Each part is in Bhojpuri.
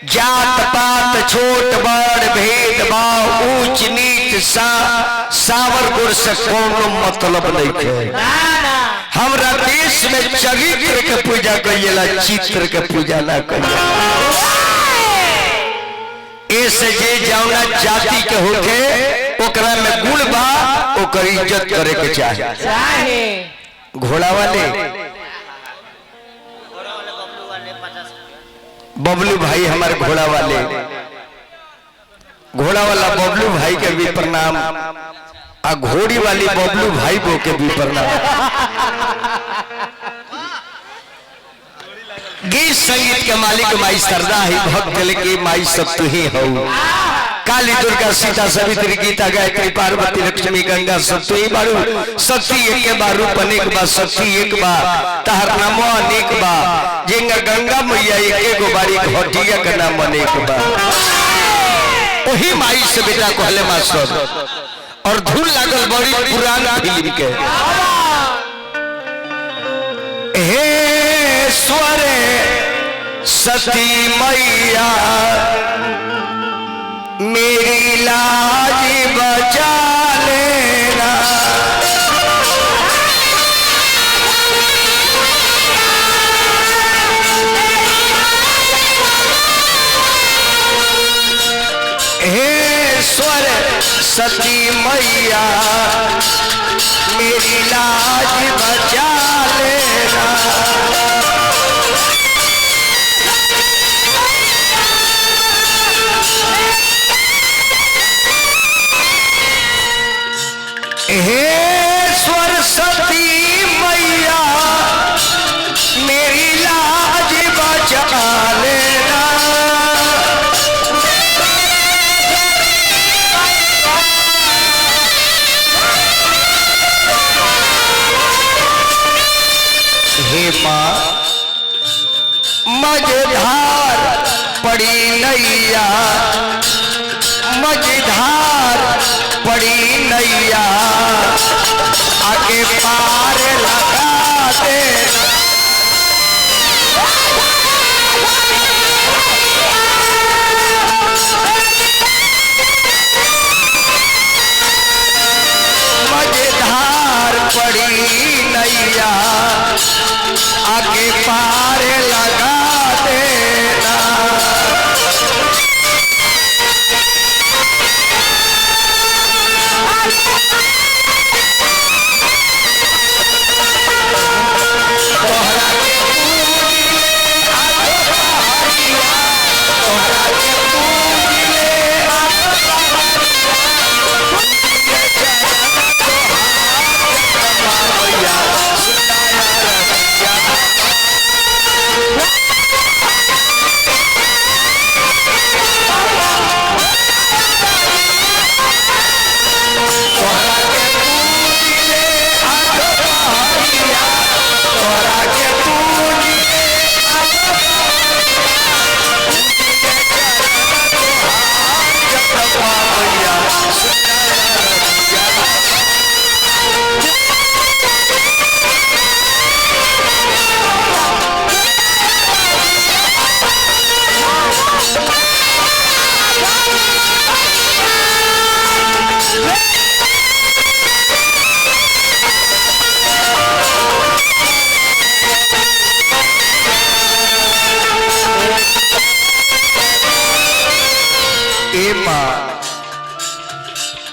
जात पात छोट बड़ भेदभाव ऊंच नीच सावर गुण से कोनो मतलब नहीं है। हमरा देश में चरित्र के पूजा कइला चित्र के पूजा ना कइला। ऐसे जे जौना जाति के होके ओकरा में गुण बा ओकर इज्जत करे के चाहे। घोड़ा वाले बबलू भाई हमारे घोड़ा वाले घोड़ा वाला बबलू भाई के भी प्रणाम आ घोड़ी वाली बबलू भाई को के भी प्रणाम। गीत संगीत के मालिक माई सरदा ही भक्त जल की माई सब तू ही हो। काली दुर्गा सीता सवित्री गीता गायत्री पार्वती लक्ष्मी गंगा सब तू ही बारू। शक्ति एक के बार रूप अनेक बा शक्ति एक बा तहर नाम अनेक बा। जिंगा गंगा मैया एक गो बारी घटिया का नाम अनेक बा। वही माई से बेटा कहले मास्टर और धुन लागल बड़ी पुराना फिल्म के। हे स्वरे सती मैया मेरी लाज बचा लेना। हे स्वर सती मैया मेरी लाज बचा लेना। हे सरस्वती मैया मेरी लाज बचा लेना। हे माँ मझधार पड़ी नैया मझधार पड़ी नैया आगे पार लगा देना। मझधार पड़ी नैया आगे पार लगा देना।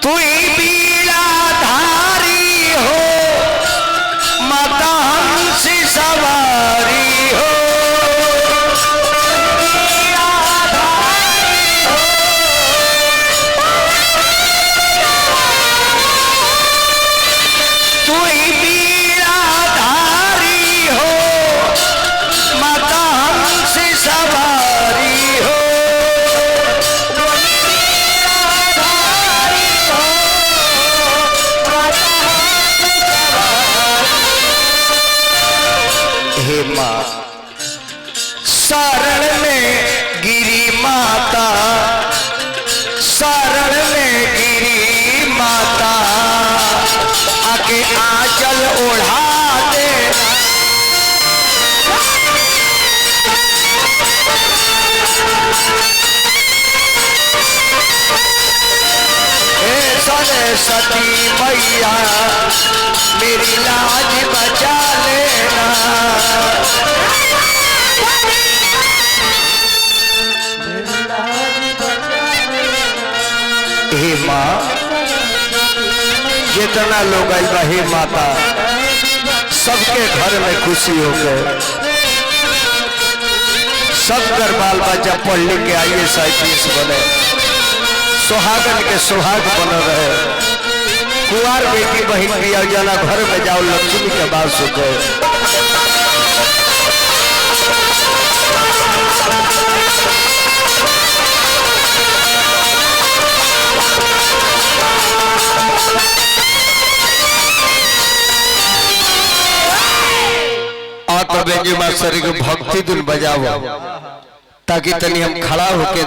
तू बीड़ा धारी हो माता हंसी सवारी हो। तू बीड़ा धारी हो माता हंसी सवारी हो। सरस्वती मैया मेरी लाज बचा लेना। हे माँ जितना लोग आइल बा, हे माता सबके घर में खुशी हो गए, सब घर बाल बच्चा पढ़ लिख के IAS IPS बने, सुहागन के सुहाग बन रहे, कुंवार बेटी बहन प्रिया जना घर में जाओ लक्ष्मी के बात हो गए। तो बेंजू मास्टर को भक्ति धुन बजाओ ताकि तनी हम खड़ा होके